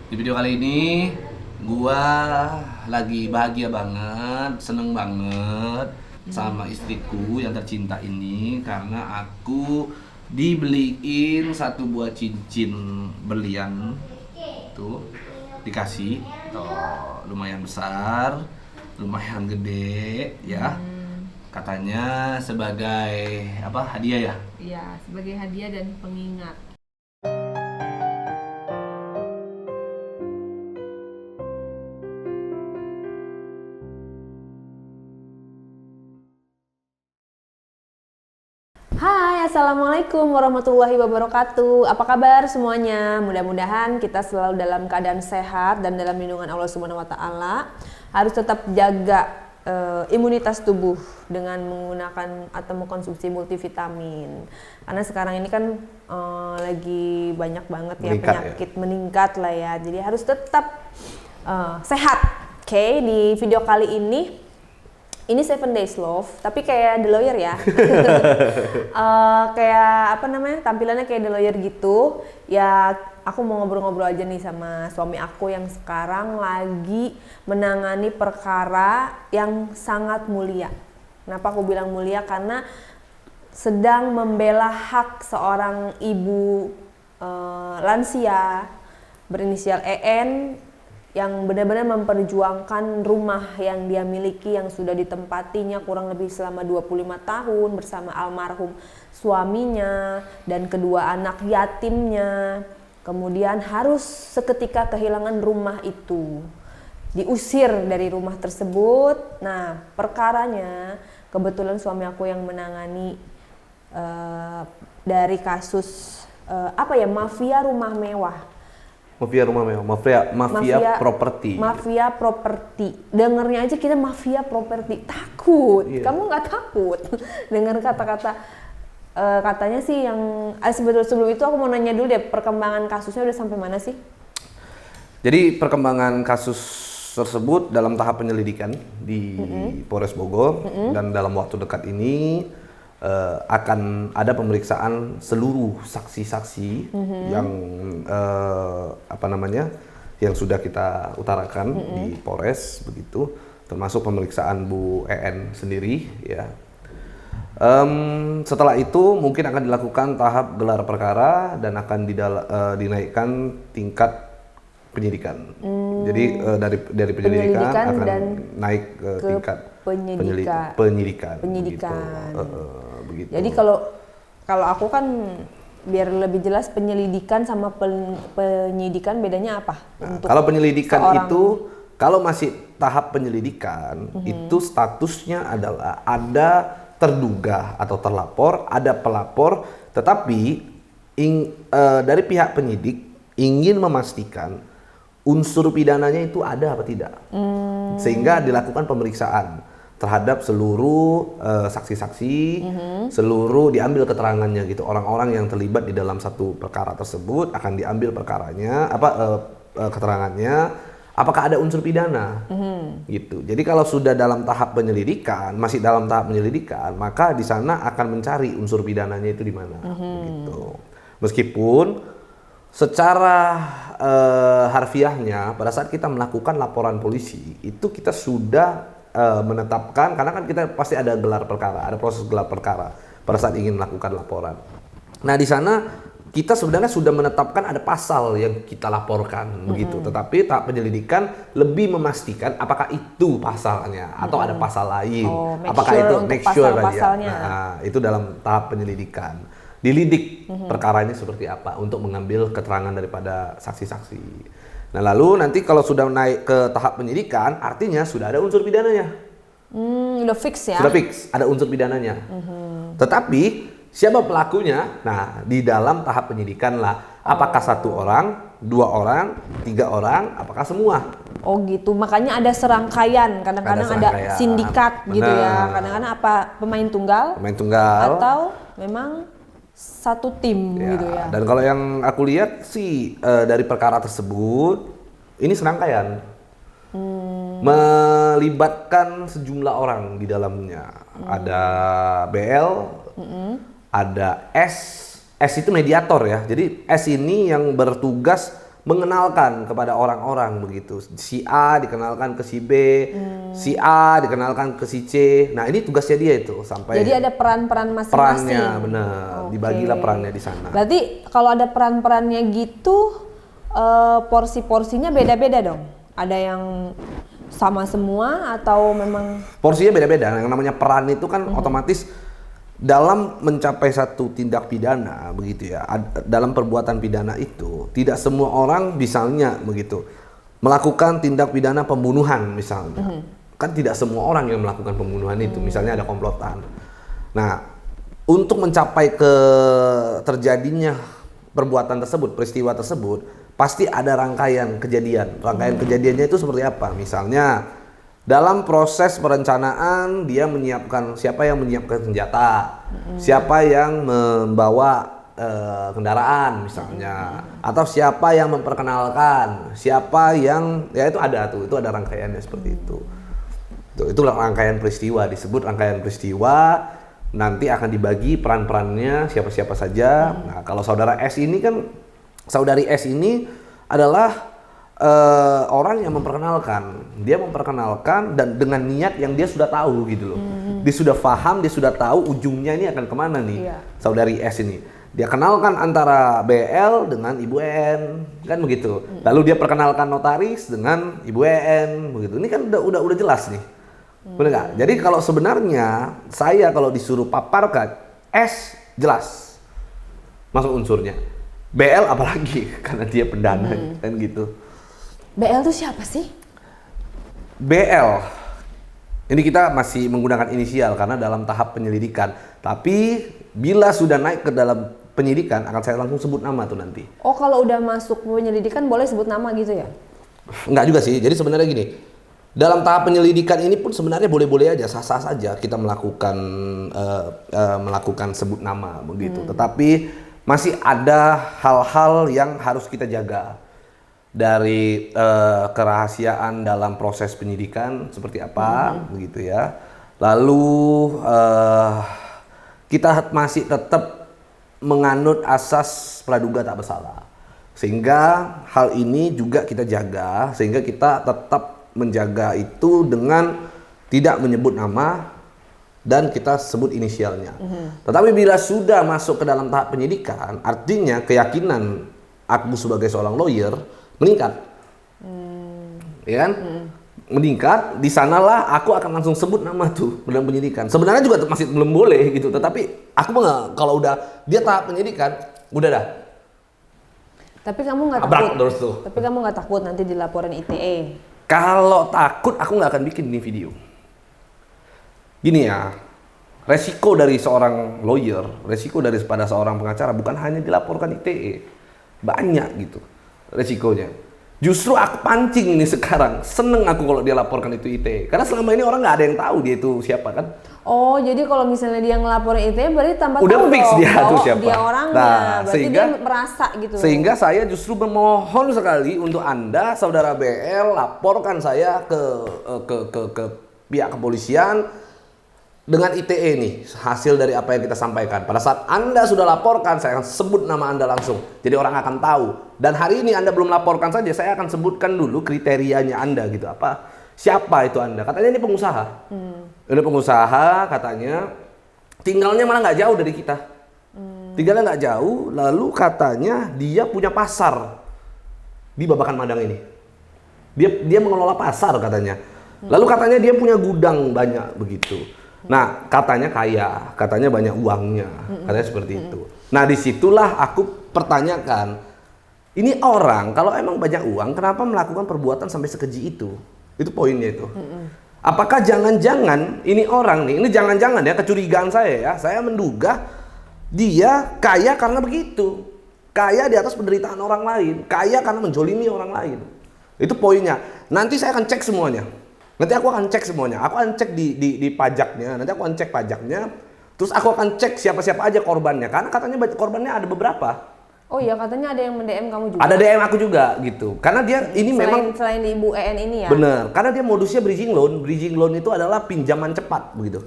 Di video kali ini gua lagi bahagia banget, seneng banget sama istriku yang tercinta ini karena aku dibeliin satu buah cincin berlian tuh, dikasih tuh, lumayan besar, lumayan gede ya. Katanya sebagai apa, hadiah ya. Iya, sebagai hadiah dan pengingat. Hai, Assalamualaikum warahmatullahi wabarakatuh. Apa kabar semuanya? Mudah-mudahan kita selalu dalam keadaan sehat dan dalam lindungan Allah Subhanahu wa taala. Harus tetap jaga imunitas tubuh dengan menggunakan atau mengkonsumsi multivitamin. Karena sekarang ini kan lagi banyak banget ya Meningkat, penyakit meningkat lah ya. Jadi harus tetap sehat. Oke, di video kali ini 7 Days Love, tapi kayak The Lawyer ya. Kayak apa namanya, tampilannya kayak The Lawyer gitu. Ya aku mau ngobrol-ngobrol aja nih sama suami aku yang sekarang lagi menangani perkara yang sangat mulia. Kenapa aku bilang mulia? Karena sedang membela hak seorang ibu lansia berinisial EN yang benar-benar memperjuangkan rumah yang dia miliki yang sudah ditempatinya kurang lebih selama 25 tahun bersama almarhum suaminya dan kedua anak yatimnya. Kemudian harus seketika kehilangan rumah itu, diusir dari rumah tersebut. Nah, perkaranya kebetulan suami aku yang menangani dari kasus mafia rumah mewah. Mafia rumah mewah, mafia properti. Mafia properti. Dengernya aja kita mafia properti takut. Iya. Kamu nggak takut dengar kata-kata katanya sih yang sebelum itu aku mau nanya dulu deh, perkembangan kasusnya udah sampai mana sih? Jadi perkembangan kasus tersebut dalam tahap penyelidikan di Polres Bogor dan dalam waktu dekat ini akan ada pemeriksaan seluruh saksi-saksi yang yang sudah kita utarakan di Polres begitu, termasuk pemeriksaan Bu EN sendiri ya. Setelah itu mungkin akan dilakukan tahap gelar perkara dan akan dinaikkan tingkat penyidikan. Jadi dari penyelidikan akan dan naik ke tingkat penyidikan. Begitu. Jadi kalau aku kan biar lebih jelas, penyelidikan sama penyidikan bedanya apa? Nah, kalau penyelidikan itu, kalau masih tahap penyelidikan, itu statusnya adalah ada terduga atau terlapor, ada pelapor, tetapi dari pihak penyidik ingin memastikan unsur pidananya itu ada apa tidak, sehingga dilakukan pemeriksaan terhadap seluruh saksi-saksi, seluruh diambil keterangannya gitu, orang-orang yang terlibat di dalam satu perkara tersebut akan diambil perkaranya, keterangannya, apakah ada unsur pidana, gitu. Jadi kalau sudah dalam tahap penyelidikan, masih dalam tahap penyelidikan, maka di sana akan mencari unsur pidananya itu di mana, gitu. Meskipun secara harfiahnya pada saat kita melakukan laporan polisi itu kita sudah menetapkan, karena kan kita pasti ada gelar perkara, ada proses gelar perkara pada saat ingin melakukan laporan. Nah di sana kita sebenarnya sudah menetapkan ada pasal yang kita laporkan begitu, tetapi tahap penyelidikan lebih memastikan apakah itu pasalnya atau ada pasal lain, apakah itu make sure aja. Nah itu dalam tahap penyelidikan, dilidik perkaranya seperti apa untuk mengambil keterangan daripada saksi-saksi. Nah lalu nanti kalau sudah naik ke tahap penyidikan, artinya sudah ada unsur pidananya. Udah fix ya? Sudah fix, ada unsur pidananya. Tetapi siapa pelakunya? Nah di dalam tahap penyidikan lah, apakah 1 orang, 2 orang, 3 orang, apakah semua? Oh gitu, makanya ada serangkaian, kadang-kadang ada sindikat gitu ya, kadang-kadang apa pemain tunggal atau memang satu tim ya, gitu ya. Dan kalau yang aku lihat sih dari perkara tersebut ini serangkaian, melibatkan sejumlah orang di dalamnya. Ada BL, ada S itu mediator ya. Jadi S ini yang bertugas mengenalkan kepada orang-orang begitu. Si A dikenalkan ke si B, si A dikenalkan ke si C. Nah, ini tugasnya dia itu sampai. Jadi ada peran-peran masing-masing. Perannya benar, dibagilah perannya di sana. Berarti kalau ada peran-perannya gitu, porsi-porsinya beda-beda dong. Ada yang sama semua atau memang porsinya beda-beda. Yang namanya peran itu kan otomatis dalam mencapai satu tindak pidana begitu ya. Dalam perbuatan pidana itu tidak semua orang misalnya begitu melakukan tindak pidana pembunuhan misalnya. Kan tidak semua orang yang melakukan pembunuhan itu. Misalnya ada komplotan. Nah, untuk mencapai ke terjadinya perbuatan tersebut, peristiwa tersebut, pasti ada rangkaian kejadian. Rangkaian kejadiannya itu seperti apa? Misalnya dalam proses perencanaan dia menyiapkan, siapa yang menyiapkan senjata, siapa yang membawa kendaraan misalnya, atau siapa yang memperkenalkan, siapa yang ya itu ada rangkaiannya seperti itu. Itu rangkaian peristiwa, disebut rangkaian peristiwa. Nanti akan dibagi peran-perannya siapa-siapa saja. Nah, kalau saudari S ini adalah orang yang memperkenalkan. Dia memperkenalkan dan dengan niat yang dia sudah tahu gitu loh. Dia sudah paham, dia sudah tahu ujungnya ini akan kemana nih. Saudari S ini. Dia kenalkan antara BL dengan Ibu N, kan begitu. Lalu dia perkenalkan notaris dengan Ibu N, begitu. Ini kan udah jelas nih. Benar nggak? Jadi kalau sebenarnya saya kalau disuruh paparkan S jelas masuk unsurnya. BL apalagi karena dia pendana kan gitu. BL itu siapa sih? BL ini kita masih menggunakan inisial karena dalam tahap penyelidikan. Tapi bila sudah naik ke dalam penyidikan akan saya langsung sebut nama tuh nanti. Oh, kalau udah masuk penyelidikan boleh sebut nama gitu ya? Enggak juga sih. Jadi sebenarnya gini, dalam tahap penyelidikan ini pun sebenarnya boleh-boleh aja, sah-sah saja kita melakukan sebut nama begitu. Tetapi masih ada hal-hal yang harus kita jaga. Dari kerahasiaan dalam proses penyidikan seperti apa begitu ya. Lalu kita masih tetap menganut asas praduga tak bersalah. Sehingga hal ini juga kita jaga sehingga kita tetap menjaga itu dengan tidak menyebut nama dan kita sebut inisialnya. Tetapi bila sudah masuk ke dalam tahap penyidikan, artinya keyakinan aku sebagai seorang lawyer meningkat, ya kan? Meningkat. Di sanalah aku akan langsung sebut nama tuh dalam penyidikan. Sebenarnya juga masih belum boleh gitu, tetapi aku nggak, kalau udah dia tahap penyidikan, udah dah. Tapi kamu nggak Abrak takut? terus tuh. Tapi kamu nggak takut nanti dilaporin ITE? Kalau takut, aku nggak akan bikin ini video. Gini ya, resiko dari seorang lawyer, resiko daripada seorang pengacara bukan hanya dilaporkan ITE, banyak gitu resikonya. Justru aku pancing ini sekarang, seneng aku kalau dia laporkan itu ITE, karena selama ini orang nggak ada yang tahu dia itu siapa kan. Oh, jadi kalau misalnya dia ngelaporin ITE berarti tambah udah tahu fix dong dia tuh siapa. Dia orangnya, nah, berarti sehingga, dia merasa gitu. Sehingga saya justru memohon sekali untuk Anda, saudara BL, laporkan saya ke pihak kepolisian dengan ITE nih, hasil dari apa yang kita sampaikan. Pada saat Anda sudah laporkan, saya akan sebut nama Anda langsung. Jadi orang akan tahu. Dan hari ini Anda belum laporkan saja, saya akan sebutkan dulu kriterianya Anda gitu. Siapa itu Anda? Katanya ini pengusaha. Ini pengusaha katanya, tinggalnya malah nggak jauh dari kita. Tinggalnya nggak jauh, lalu katanya dia punya pasar di Babakan Madang ini. Dia mengelola pasar katanya. Lalu katanya dia punya gudang banyak begitu. Nah, katanya kaya, katanya banyak uangnya, katanya seperti itu. Nah, disitulah aku pertanyakan, ini orang kalau emang banyak uang, kenapa melakukan perbuatan sampai sekeji itu? Itu poinnya itu. Apakah jangan-jangan ini orang nih, ini jangan-jangan ya, kecurigaan saya menduga dia kaya karena begitu. Kaya di atas penderitaan orang lain, kaya karena menjolimi orang lain. Itu poinnya. Nanti saya akan cek semuanya. Nanti aku akan cek semuanya. Aku akan cek di pajaknya. Nanti aku akan cek pajaknya. Terus aku akan cek siapa-siapa aja korbannya. Karena katanya korbannya ada beberapa. Oh iya, katanya ada yang DM kamu juga. Ada DM aku juga gitu. Karena dia ini memang selain di Ibu EN ini ya. Bener. Karena dia modusnya bridging loan. Bridging loan itu adalah pinjaman cepat begitu.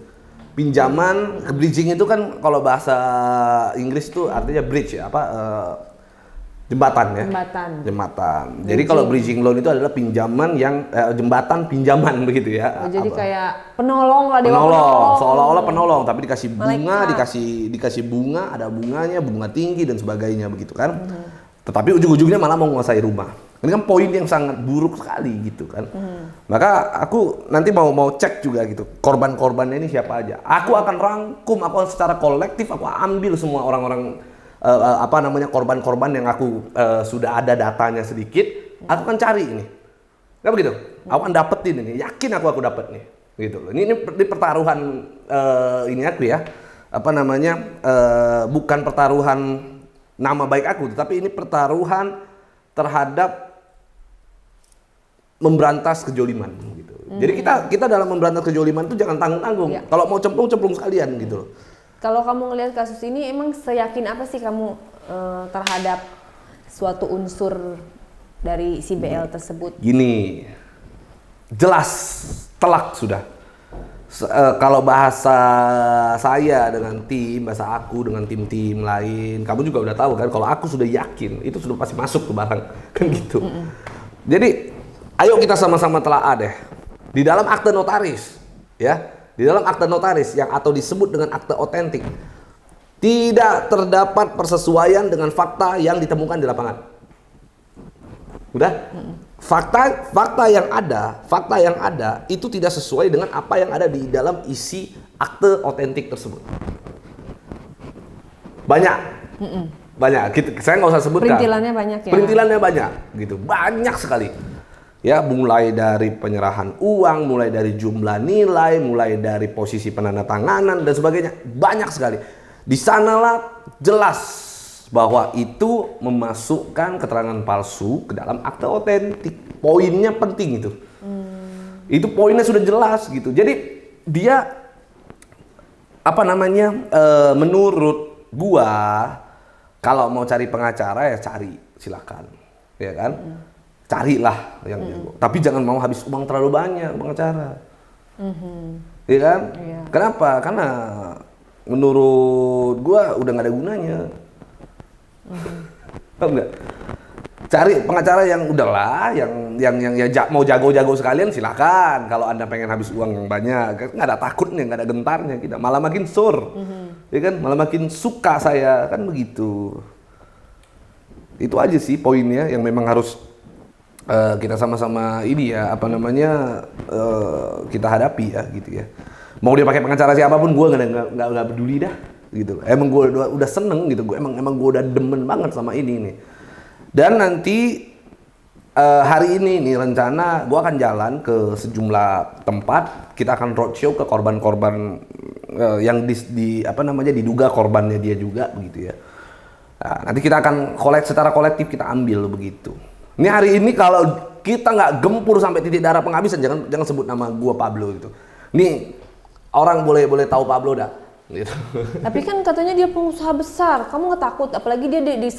Pinjaman bridging itu kan kalau bahasa Inggris itu artinya bridge ya, Jembatan ya. Jembatan. Jadi kalau bridging loan itu adalah pinjaman yang jembatan pinjaman begitu ya. Jadi kayak penolong lah, penolong, seolah-olah penolong, tapi dikasih bunga, Malaikat. dikasih bunga, ada bunganya, bunga tinggi dan sebagainya begitu kan. Tetapi ujung-ujungnya malah mau menguasai rumah. Ini kan poin yang sangat buruk sekali gitu kan. Maka aku nanti mau cek juga gitu korban-korbannya ini siapa aja. Aku akan rangkum, aku secara kolektif aku ambil semua orang-orang korban-korban yang aku sudah ada datanya sedikit, aku akan cari ini. Nggak begitu? Aku akan dapetin ini, yakin aku dapet nih. Gitu loh. Ini pertaruhan ini aku ya. Bukan pertaruhan nama baik aku, tapi ini pertaruhan terhadap memberantas kejoliman gitu. Jadi kita dalam memberantas kejoliman itu jangan tanggung-tanggung. Ya. Kalau mau cemplung sekalian gitu loh. Kalau kamu ngelihat kasus ini, emang seyakin apa sih kamu terhadap suatu unsur dari si BL tersebut? Gini, jelas, telak sudah. Kalau bahasa saya dengan tim, bahasa aku dengan tim-tim lain, kamu juga udah tahu kan, kalau aku sudah yakin, itu sudah pasti masuk ke barang, kan gitu. Jadi, ayo kita sama-sama telaah deh. Di dalam akte notaris, ya. Di dalam akte notaris yang atau disebut dengan akte otentik, tidak terdapat persesuaian dengan fakta yang ditemukan di lapangan. Udah? Fakta yang ada itu tidak sesuai dengan apa yang ada di dalam isi akte otentik tersebut. Banyak. Saya nggak usah sebutkan. Perintilannya banyak ya. Perintilannya banyak, gitu. Banyak sekali. Ya, mulai dari penyerahan uang, mulai dari jumlah nilai, mulai dari posisi penandatanganan dan sebagainya, banyak sekali. Di sanalah jelas bahwa itu memasukkan keterangan palsu ke dalam akte otentik. Poinnya penting itu. Itu poinnya sudah jelas gitu. Jadi dia menurut gua kalau mau cari pengacara ya cari, silakan, ya kan? Carilah yang jago. Tapi jangan mau habis uang terlalu banyak pengacara. Iya kan? Iya. Kenapa? Karena menurut gua udah nggak ada gunanya. Tahu nggak? Cari pengacara yang udahlah, yang mau jago-jago sekalian silakan. Kalau Anda pengen habis uang yang banyak, nggak ada takutnya, nggak ada gentarnya, kita malah makin sur, ya kan? Malah makin suka saya, kan begitu. Itu aja sih poinnya yang memang harus kita sama-sama ini ya, kita hadapi ya, gitu ya. Mau dia pakai pengacara siapapun, gue nggak peduli dah, gitu. Emang gue udah seneng gitu, emang gue udah demen banget sama ini nih. Dan nanti hari ini nih rencana gue akan jalan ke sejumlah tempat. Kita akan roadshow ke korban-korban yang diduga korbannya dia juga begitu ya. Nah, nanti kita akan secara kolektif kita ambil begitu. Ini hari ini kalau kita nggak gempur sampai titik darah penghabisan, jangan sebut nama gue Pablo gitu. Nih orang boleh tahu Pablo dah. Gitu. Tapi kan katanya dia pengusaha besar, kamu nggak takut? Apalagi dia di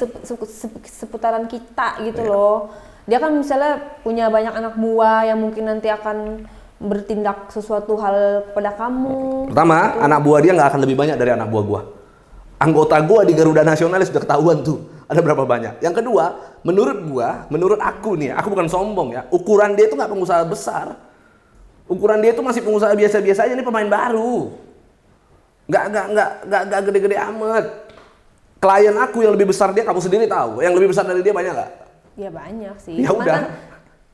seputaran kita gitu loh. Dia kan misalnya punya banyak anak buah yang mungkin nanti akan bertindak sesuatu hal kepada kamu. Pertama, gitu. anak buah dia nggak akan lebih banyak dari anak buah gua. Anggota gua di Garuda Nasionalis sudah ketahuan tuh ada berapa banyak. Yang kedua, menurut aku nih, aku bukan sombong ya, ukuran dia itu nggak pengusaha besar. Ukuran dia itu masih pengusaha biasa-biasa aja, ini pemain baru. Nggak gede-gede amat. Klien aku yang lebih besar dia, kamu sendiri tahu. Yang lebih besar dari dia banyak nggak? Ya banyak sih. Ya Cuman udah. kan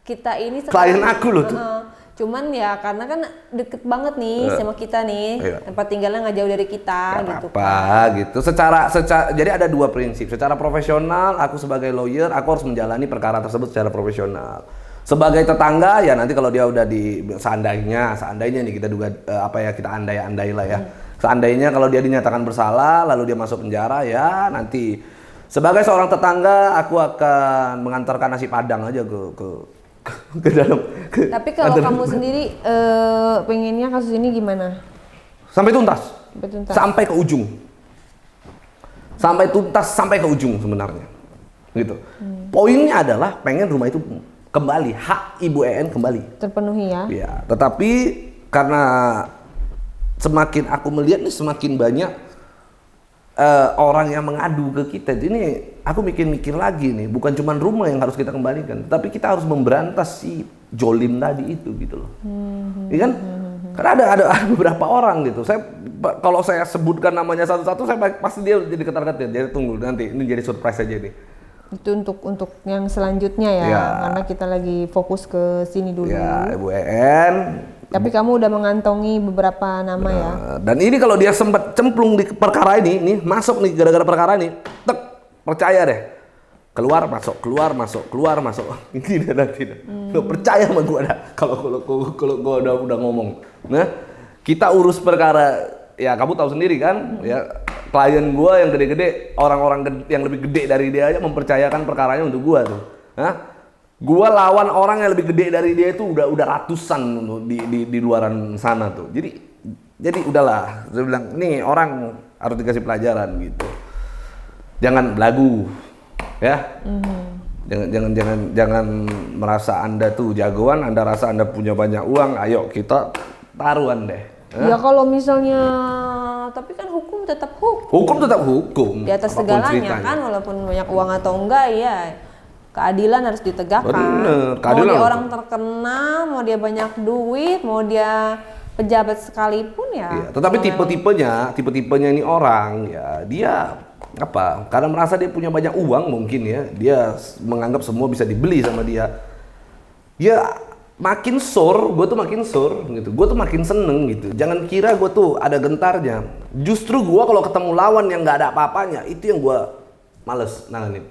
kita ini Klien aku loh tuh. Cuman ya karena kan deket banget nih sama kita nih. Iya. Tempat tinggalnya nggak jauh dari kita gitu Apa kan. gitu. Secara jadi ada dua prinsip. Secara profesional, aku sebagai lawyer, aku harus menjalani perkara tersebut secara profesional. Sebagai tetangga ya nanti kalau dia udah seandainya nih kita duga kita andai-andai lah ya. Seandainya kalau dia dinyatakan bersalah lalu dia masuk penjara ya nanti sebagai seorang tetangga aku akan mengantarkan nasi padang aja ke dalam. Tapi kalau kamu sendiri pengennya kasus ini gimana? Sampai tuntas. Sampai ke ujung. Sampai tuntas, sampai ke ujung sebenarnya. Gitu. Poinnya adalah pengen rumah itu kembali, hak Ibu EN kembali. Terpenuhi ya? Ya, tetapi karena semakin aku melihat nih semakin banyak orang yang mengadu ke kita. Ini aku mikir-mikir lagi nih, bukan cuma rumah yang harus kita kembalikan, tapi kita harus memberantas si jolim tadi itu gitu loh. Iya kan? Karena ada beberapa orang gitu. Kalau saya sebutkan namanya satu-satu, saya pasti dia jadi ketar-ketir. Jadi tunggu nanti, ini jadi surprise aja nih. Itu untuk yang selanjutnya ya, karena kita lagi fokus ke sini dulu. Ya, Ibu EN. Tapi kamu udah mengantongi beberapa nama ya. Dan ini kalau dia sempat cemplung di perkara ini, nih masuk nih gara-gara perkara ini, tek, percaya deh. Keluar masuk. Ini nanti. Lo percaya sama gua dah kalau gua udah ngomong. Nah, kita urus perkara, ya kamu tahu sendiri kan, ya klien gua yang gede-gede, orang-orang yang lebih gede dari dia aja mempercayakan perkaranya untuk gua tuh. Hah? Gua lawan orang yang lebih gede dari dia itu udah ratusan di luaran sana tuh. Jadi udahlah, saya bilang, nih orang harus dikasih pelajaran gitu. Jangan belagu. Ya. Jangan merasa Anda tuh jagoan, Anda rasa Anda punya banyak uang, ayo kita taruhan deh. Ya kalau misalnya, tapi kan hukum tetap hukum. Hukum tetap hukum. Di atas segalanya kan, walaupun banyak uang atau enggak ya. Keadilan harus ditegakkan. Bener, mau dia orang terkenal, mau dia banyak duit, mau dia pejabat sekalipun ya. Iya, tetapi tipe-tipenya ini orang ya, dia apa? Karena merasa dia punya banyak uang mungkin ya, dia menganggap semua bisa dibeli sama dia. Ya makin gue tuh makin gitu. Gue tuh makin seneng gitu. Jangan kira gue tuh ada gentarnya. Justru gue kalau ketemu lawan yang nggak ada apa-apanya, itu yang gue males nanganin.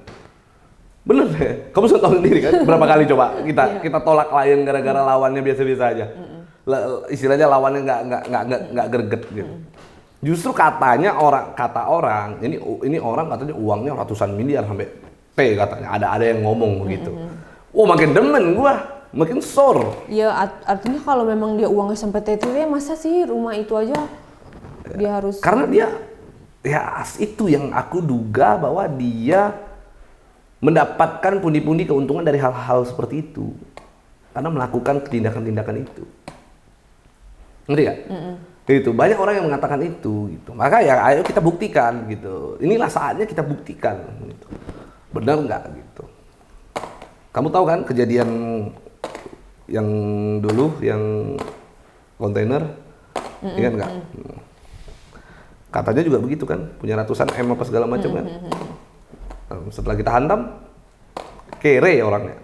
Bener deh, kamu sudah tahu sendiri kan berapa kali coba kita tolak klien gara-gara lawannya biasa-biasa aja. Istilahnya lawannya nggak greget gitu. Justru kata orang ini orang katanya uangnya ratusan miliar sampai P katanya, ada yang ngomong begitu. Makin demen gua, makin sor. Ya artinya kalau memang dia uangnya sampai TTW, masa sih rumah itu aja dia harus. Karena dia ya itu yang aku duga bahwa dia mendapatkan pundi-pundi keuntungan dari hal-hal seperti itu karena melakukan tindakan-tindakan itu. Ngerti gak? Itu banyak orang yang mengatakan itu gitu. Maka ya ayo kita buktikan gitu. Inilah saatnya kita buktikan gitu. Benar nggak gitu. Kamu tahu kan kejadian yang dulu yang kontainer? Ingat nggak? Katanya juga begitu kan, punya ratusan M apa segala macam kan. Setelah kita hantam, kere orangnya,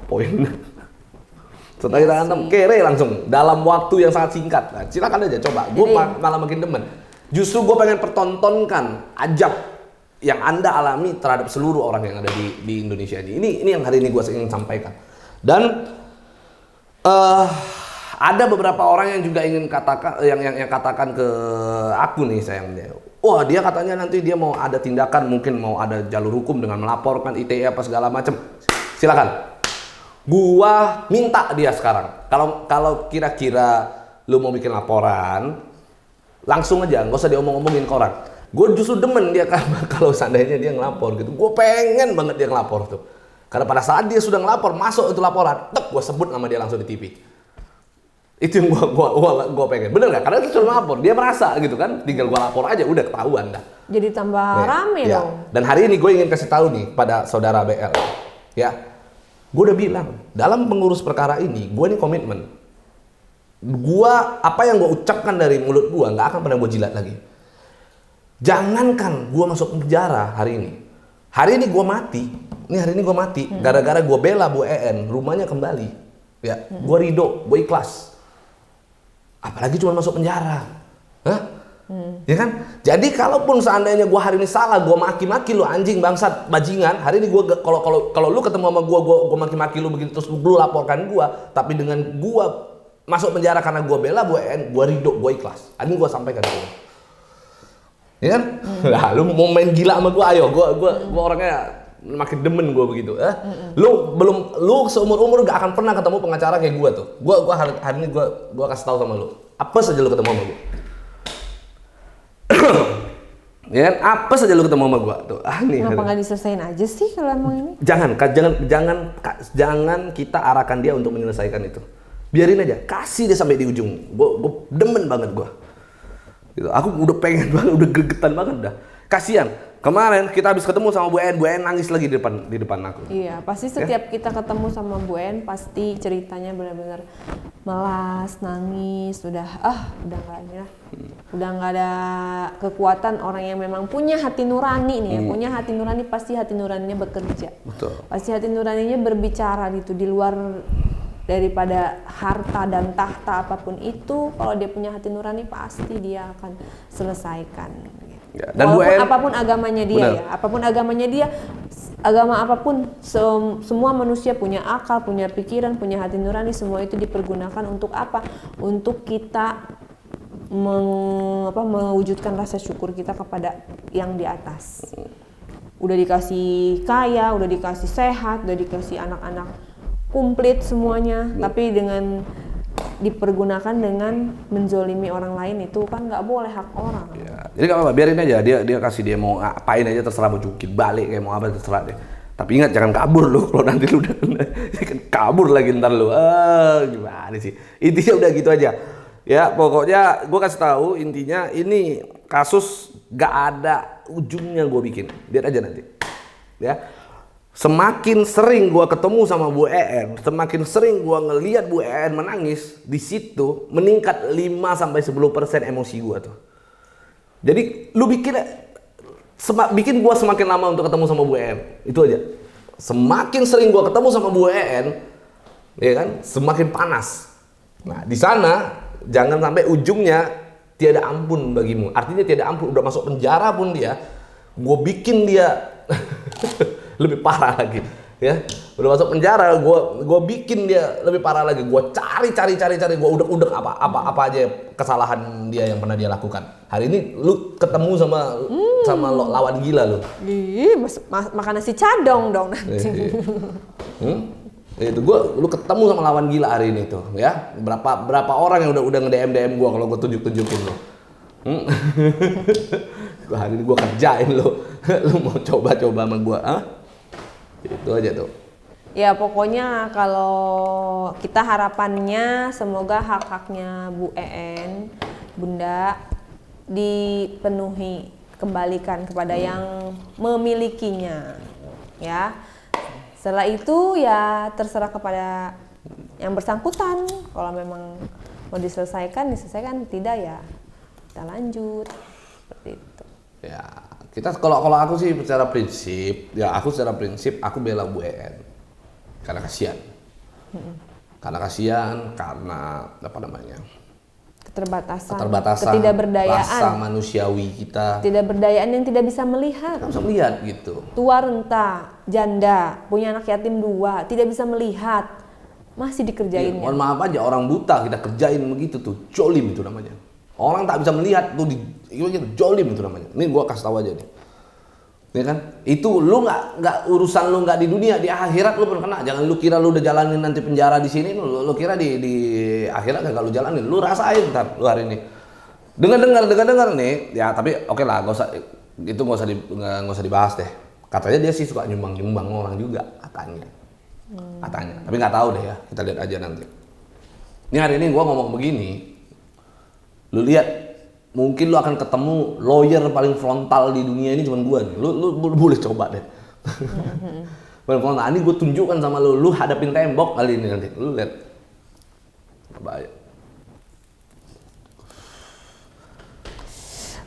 poin. Setelah kita hantam, kere langsung dalam waktu yang sangat singkat. Nah, silakan aja coba. Gue malah makin demen. Justru gue pengen pertontonkan ajab yang Anda alami terhadap seluruh orang yang ada di Indonesia ini. Ini yang hari ini gue ingin sampaikan. Dan ada beberapa orang yang juga ingin katakan, yang katakan ke aku nih sayangnya. Wah, dia katanya nanti dia mau ada tindakan, mungkin mau ada jalur hukum dengan melaporkan ITE apa segala macam. Silakan. Gua minta dia sekarang. Kalau kira-kira lu mau bikin laporan, langsung aja, nggak usah diomong-omongin ke orang. Gue justru demen dia kalau seandainya dia ngelapor gitu. Gue pengen banget dia ngelapor tuh. Karena pada saat dia sudah ngelapor, masuk itu laporan, gue sebut nama dia langsung di TV. Itu yang gua pengen. Bener nggak? Karena itu cuma lapor. Dia merasa gitu kan. Tinggal gua lapor aja udah ketahuan dah. Jadi tambah rame dong. Dan hari ini gue ingin kasih tahu nih pada saudara BL. Ya. Gue udah bilang, dalam mengurus perkara ini, gue ini komitmen. Apa yang gue ucapkan dari mulut gue nggak akan pernah gue jilat lagi. Jangankan gue masuk penjara hari ini. Hari ini gue mati. Gara-gara gue bela Bu EN, rumahnya kembali. Ya, gue ridho, gue ikhlas. Apalagi cuma masuk penjara. Hah? Ya kan? Jadi kalaupun seandainya gue hari ini salah, gue maki-maki lu anjing bangsat bajingan, hari ini gue kalau lu ketemu sama gue maki-maki lu begitu terus lu laporkan gue, tapi dengan gue masuk penjara karena gue bela gue ridho, gue ikhlas. Ini gue sampaikan dulu. Ya kan? Nah, lu mau main gila sama gue, ayo gue orangnya makin demen gue begitu. Lu seumur-umur gak akan pernah ketemu pengacara kayak gue tuh. Gue hari ini gue kasih tahu sama lu. Apa saja lu ketemu sama gue. Ya kan? Apa saja lu ketemu sama gue tuh. Kenapa nggak diselesain aja sih kalau emang ini? Jangan kita arahkan dia untuk menyelesaikan itu. Biarin aja, kasih dia sampai di ujung. Gue demen banget gue. Gitu. Aku udah pengen banget, udah gregetan banget dah. Kasihan. Kemarin kita habis ketemu sama Bu En nangis lagi di depan aku. Iya, pasti setiap kita ketemu sama Bu En pasti ceritanya benar-benar melas, nangis, udah nggak ini lah. Udah nggak ada kekuatan. Orang yang memang punya hati nurani nih, punya hati nurani pasti hati nuraninya bekerja. Betul. Pasti hati nuraninya berbicara gitu di luar daripada harta dan tahta apapun itu. Kalau dia punya hati nurani pasti dia akan selesaikan. Ya, dan walaupun Bu En, apapun agamanya dia benar. ya, apapun agamanya dia, agama apapun, semua manusia punya akal, punya pikiran, punya hati nurani, semua itu dipergunakan untuk apa? Untuk kita mewujudkan rasa syukur kita kepada yang di atas. Udah dikasih kaya, udah dikasih sehat, udah dikasih anak-anak komplit semuanya, tapi dengan dipergunakan dengan menzolimi orang lain itu kan nggak boleh hak orang. ya, jadi nggak apa-apa, biarin aja dia kasih, dia mau ngapain aja terserah, mau jungkit balik kayak mau apa terserah deh. Tapi ingat jangan kabur lo, kalau nanti lu udah kabur lagi ntar lu. Gimana sih? Intinya udah gitu aja. Ya pokoknya gue kasih tahu intinya ini kasus gak ada ujungnya gue bikin. Lihat aja nanti. Ya. Semakin sering gua ketemu sama Bu En, semakin sering gua ngelihat Bu En menangis, di situ meningkat 5-10% emosi gua tuh. Jadi lu bikin gua semakin lama untuk ketemu sama Bu En. Itu aja. Semakin sering gua ketemu sama Bu En, ya kan, semakin panas. Nah, di sana jangan sampai ujungnya tiada ampun bagimu. Artinya tiada ampun, udah masuk penjara pun dia, gua bikin dia lebih parah lagi, ya. Udah masuk penjara, gua bikin dia lebih parah lagi. Gua cari, gua udek apa aja kesalahan dia yang pernah dia lakukan. Hari ini lu ketemu sama lawan gila lu. Ih, makan nasi cadong dong nanti. Itu lu ketemu sama lawan gila hari ini tuh, ya. Berapa orang yang udah nge-DM gua kalau gua tunjukin lu. Hari ini gua kerjain lu. Lu mau coba sama gua, Itu aja tuh. Ya pokoknya kalau kita harapannya semoga hak-haknya Bu En, Bunda dipenuhi, kembalikan kepada yang memilikinya, ya. Setelah itu ya terserah kepada yang bersangkutan. Kalau memang mau diselesaikan, tidak ya kita lanjut seperti itu. Ya, kita kalau aku sih secara prinsip aku bela Bu En. Karena kasihan. Karena apa namanya? Keterbatasan, ketidakberdayaan, rasa manusiawi kita. Ketidakberdayaan yang tidak bisa melihat. Tidak bisa melihat gitu. Tua renta, janda, punya anak yatim 2, tidak bisa melihat, masih dikerjainnya. Ya, mohon maaf aja, orang buta kita kerjain begitu tuh, jolim itu namanya. Orang tak bisa melihat tuh jolim itu namanya. Ini gua kasih tahu aja nih. Ya kan? Itu lu nggak urusan lu nggak di dunia, di akhirat lu pernah kena. Jangan lu kira lu udah jalanin nanti penjara di sini, lu kira di akhirat nggak lu jalanin. Lu rasain ntar lu hari ini. Dengar nih, ya tapi oke lah, nggak usah dibahas deh. Katanya dia sih suka nyumbang orang juga katanya. Tapi nggak tahu deh ya, kita lihat aja nanti. Ini hari ini gua ngomong begini, lu lihat. Mungkin lu akan ketemu lawyer paling frontal di dunia ini cuman gua nih. Lu boleh coba deh. Paling frontal. Ini gue tunjukkan sama lu hadapin tembok kali ini nanti. Lu lihat. Bahaya.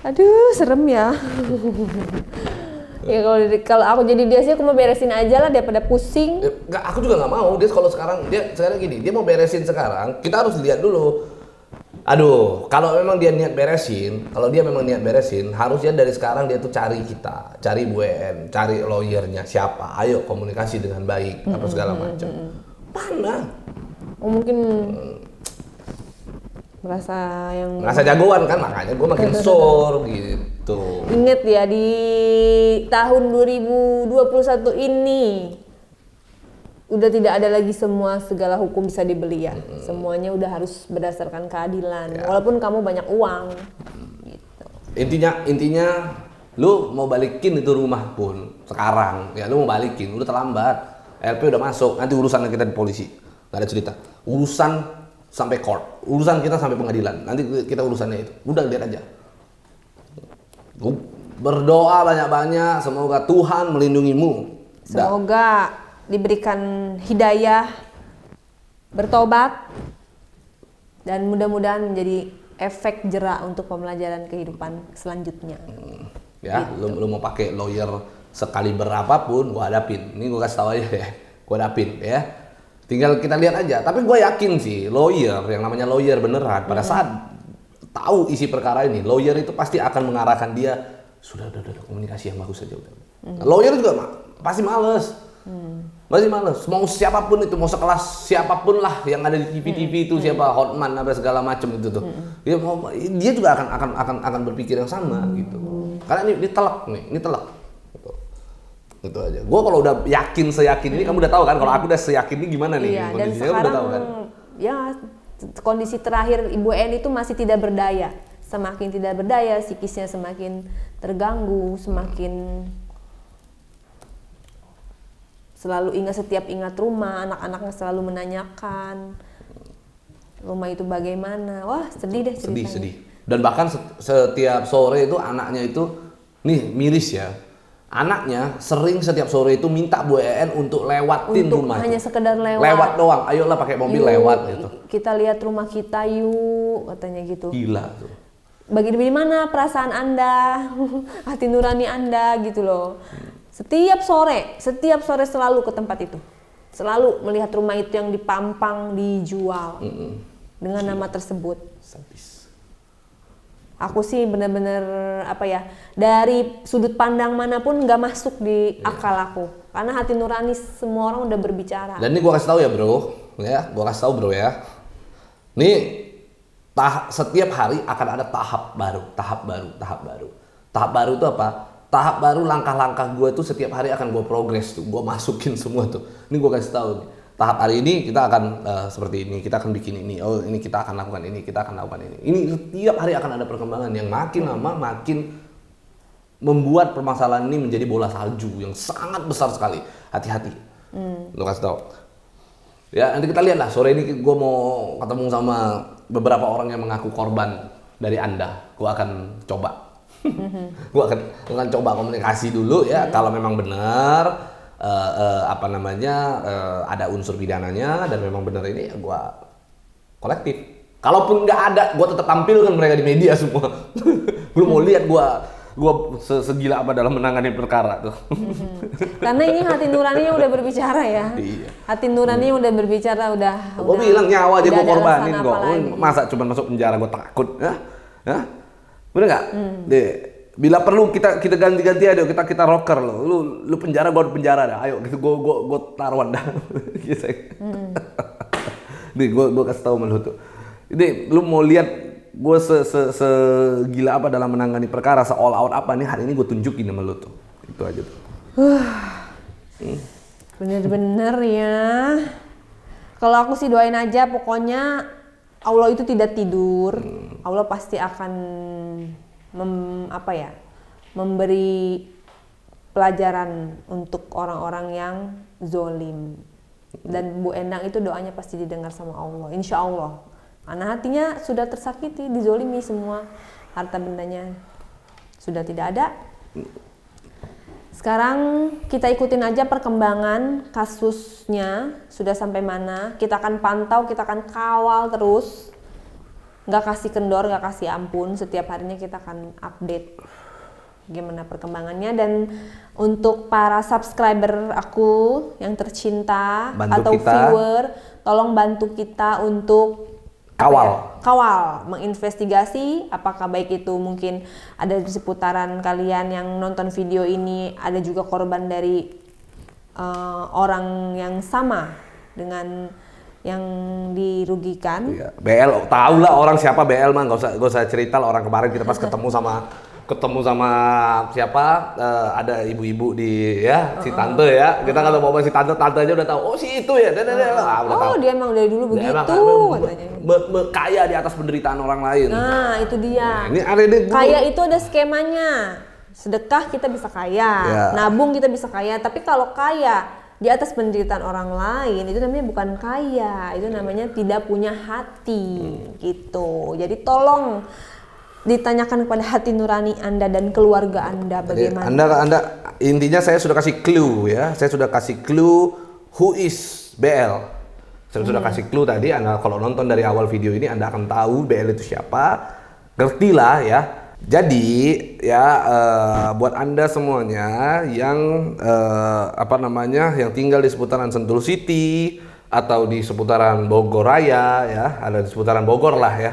Aduh, serem ya. Ya kalau aku jadi dia sih aku mau beresin aja lah daripada pusing. Enggak, aku juga nggak mau. Dia sekarang gini, dia mau beresin sekarang. Kita harus lihat dulu. Aduh, kalau memang dia niat beresin, harusnya dari sekarang dia tuh cari Bu En, cari lawyernya siapa, ayo komunikasi dengan baik, apa segala macam. Mana? Oh mungkin merasa jagoan kan, makanya gue makin sore gitu. Ingat ya di tahun 2021 ini udah tidak ada lagi segala hukum bisa dibeli ya. Semuanya udah harus berdasarkan keadilan. Ya. Walaupun kamu banyak uang. Gitu. Intinya lu mau balikin itu rumah pun sekarang ya lu mau balikin udah terlambat. LP udah masuk, nanti urusan kita di polisi. Gak ada cerita. Urusan sampai court, urusan kita sampai pengadilan. Nanti kita urusannya itu. Udah lihat aja. berdoa banyak-banyak, semoga Tuhan melindungimu. Semoga diberikan hidayah, bertobat, dan mudah-mudahan menjadi efek jerak untuk pembelajaran kehidupan selanjutnya. Ya, gitu. lu mau pakai lawyer sekali berapapun, gua hadapin. Ini gua kasih tahu aja ya, gua hadapin ya. Tinggal kita lihat aja. Tapi gue yakin sih, lawyer yang namanya lawyer beneran pada saat tahu isi perkara ini, lawyer itu pasti akan mengarahkan dia sudah komunikasi yang bagus saja udah. Lawyer juga pasti males. Pasti males. Mau siapapun itu, mau sekelas siapapun lah yang ada di TV itu, siapa Hotman apa segala macam itu tuh. Dia juga akan berpikir yang sama gitu. Karena ini telak nih, ini telak. Itu aja. Gue kalau udah yakin seyakin ini, kamu udah tahu kan kalau aku udah seyakin ini gimana nih iya, kondisinya, dan sekarang udah tahu kan. Ya kondisi terakhir Ibu En itu masih tidak berdaya. Semakin tidak berdaya, psikisnya semakin terganggu, semakin selalu setiap ingat rumah, anak-anaknya selalu menanyakan rumah itu bagaimana. Wah, sedih deh ceritanya. Sedih. Dan bahkan setiap sore itu anaknya itu, nih miris ya. Anaknya sering setiap sore itu minta Bu En untuk lewatin rumah. Hanya sekedar lewat. Lewat doang. Ayolah pakai mobil lewat gitu. Kita lihat rumah kita yuk, katanya gitu. Gila tuh. Bagaimana perasaan Anda, hati nurani Anda gitu loh. Setiap sore selalu ke tempat itu. Selalu melihat rumah itu yang dipampang, dijual. Dengan nama tersebut. Sadis. Aku sih benar-benar dari sudut pandang manapun nggak masuk di akal aku, karena hati nurani semua orang udah berbicara. Dan ini gua kasih tahu ya bro, gua kasih tahu bro ya. Nih setiap hari akan ada tahap baru. Tahap baru itu apa? Tahap baru, langkah-langkah gua itu setiap hari akan gua progres tuh, gua masukin semua tuh. Ini gua kasih tahu nih. Tahap hari ini kita akan seperti ini, kita akan bikin ini, oh ini kita akan lakukan ini, kita akan lakukan ini. Ini setiap hari akan ada perkembangan yang makin lama makin membuat permasalahan ini menjadi bola salju yang sangat besar sekali. Hati-hati, lo kasih tahu. Ya nanti kita lihat lah, sore ini gue mau ketemu sama beberapa orang yang mengaku korban dari Anda. Gue akan coba, gue akan coba komunikasi dulu ya, kalau memang benar. Ada unsur pidananya dan memang benar ini ya gua kolektif. Kalaupun nggak ada, gua tetap tampilkan mereka di media semua. Lu mau lihat gua segila apa dalam menangani perkara tuh. Karena ini hati nuraninya udah berbicara ya. Iya. Hati nuraninya udah berbicara, gua bilang nyawa aja gua korbanin kok. Masa cuma masuk penjara gua takut, ya? Bener nggak? Bila perlu kita ganti-ganti aja, kita rocker loh. Lu penjara, gua penjara dah. Ayo gitu, gua taruhan dah. Gitu. Nih gua kasih tahu sama lu tuh. Ini lu mau lihat gua segila apa dalam menangani perkara, se-all out apa nih hari ini gua tunjukin sama lu tuh. Itu aja tuh. Bener-bener ya. Kalau aku sih doain aja, pokoknya Allah itu tidak tidur. Allah pasti akan memberi pelajaran untuk orang-orang yang zolim. Dan Bu Endang itu doanya pasti didengar sama Allah, insya Allah. Karena hatinya sudah tersakiti, dizolimi semua, harta bendanya sudah tidak ada. Sekarang kita ikutin aja perkembangan kasusnya sudah sampai mana. Kita akan pantau, kita akan kawal terus. Nggak kasih kendor, nggak kasih ampun. Setiap harinya kita akan update gimana perkembangannya. Dan untuk para subscriber aku yang tercinta atau viewer, tolong bantu kita untuk kawal, menginvestigasi apakah baik itu mungkin ada di seputaran kalian yang nonton video ini, ada juga korban dari orang yang sama dengan yang dirugikan. Iya. BL, tahu lah orang siapa BL mah, gak usah cerita lah. Orang kemarin kita pas ketemu sama siapa, ada ibu-ibu di si tante ya. Kita kalau mau si tante aja udah tahu. Oh si itu ya, udah tahu. Dia emang dari dulu begitu. Kaya di atas penderitaan orang lain. Nah itu dia. Nah, ini kaya itu ada skemanya. Sedekah kita bisa kaya, nabung kita bisa kaya. Tapi kalau kaya di atas penderitaan orang lain, itu namanya bukan kaya, itu namanya tidak punya hati gitu. Jadi tolong ditanyakan kepada hati nurani Anda dan keluarga Anda bagaimana? Anda intinya saya sudah kasih clue ya. Saya sudah kasih clue who is BL. Saya sudah kasih clue tadi. Anda kalau nonton dari awal video ini Anda akan tahu BL itu siapa. Ngertilah ya. Jadi ya buat Anda semuanya yang yang tinggal di seputaran Sentul City atau di seputaran Bogor Raya ya, ada di seputaran Bogor lah ya.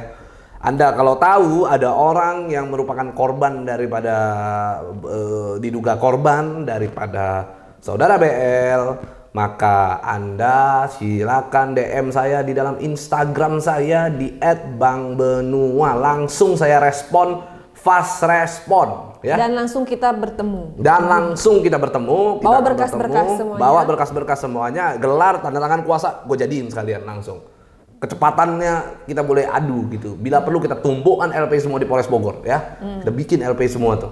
Anda kalau tahu ada orang yang merupakan korban daripada diduga korban daripada saudara BL, maka Anda silakan DM saya di dalam Instagram saya di @bangbenua. Langsung saya respon, fast respon ya. Dan langsung kita bertemu. Bawa berkas-berkas semuanya. Bawa berkas-berkas semuanya, gelar tanda tangan kuasa gue jadiin sekalian langsung. Kecepatannya kita boleh adu gitu. Bila perlu kita tumpukkan LP semua di Polres Bogor ya. Kita bikin LP semua tuh.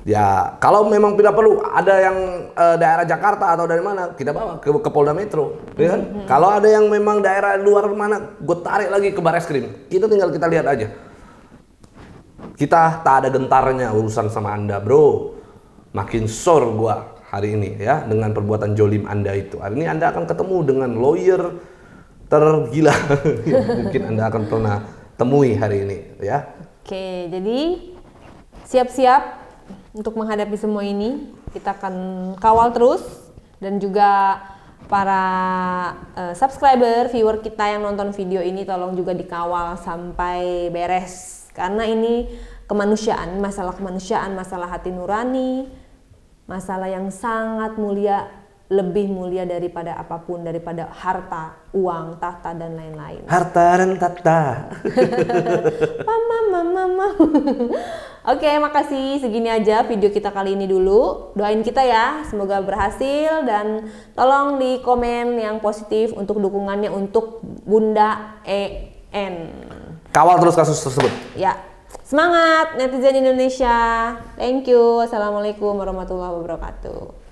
Ya, kalau memang bila perlu ada yang daerah Jakarta atau dari mana, kita bawa ke Polda Metro, ya kan? Kalau ada yang memang daerah luar mana, gue tarik lagi ke Barreskrim. Kita lihat aja. Kita tak ada gentarnya urusan sama Anda, bro. Makin sore gue hari ini ya dengan perbuatan jolim Anda itu. Hari ini Anda akan ketemu dengan lawyer tergila yang mungkin Anda akan pernah temui hari ini ya. Oke, jadi siap-siap untuk menghadapi semua ini. Kita akan kawal terus, dan juga para subscriber, viewer kita yang nonton video ini tolong juga dikawal sampai beres, karena ini kemanusiaan, masalah hati nurani, masalah yang sangat mulia, lebih mulia daripada apapun, daripada harta, uang, tahta, dan lain-lain. Harta dan tahta. Mama. Oke, makasih. Segini aja video kita kali ini dulu. Doain kita ya, semoga berhasil, dan tolong di komen yang positif untuk dukungannya untuk Bunda EN. Kawal terus kasus tersebut. Ya, semangat netizen Indonesia. Thank you. Assalamualaikum warahmatullahi wabarakatuh.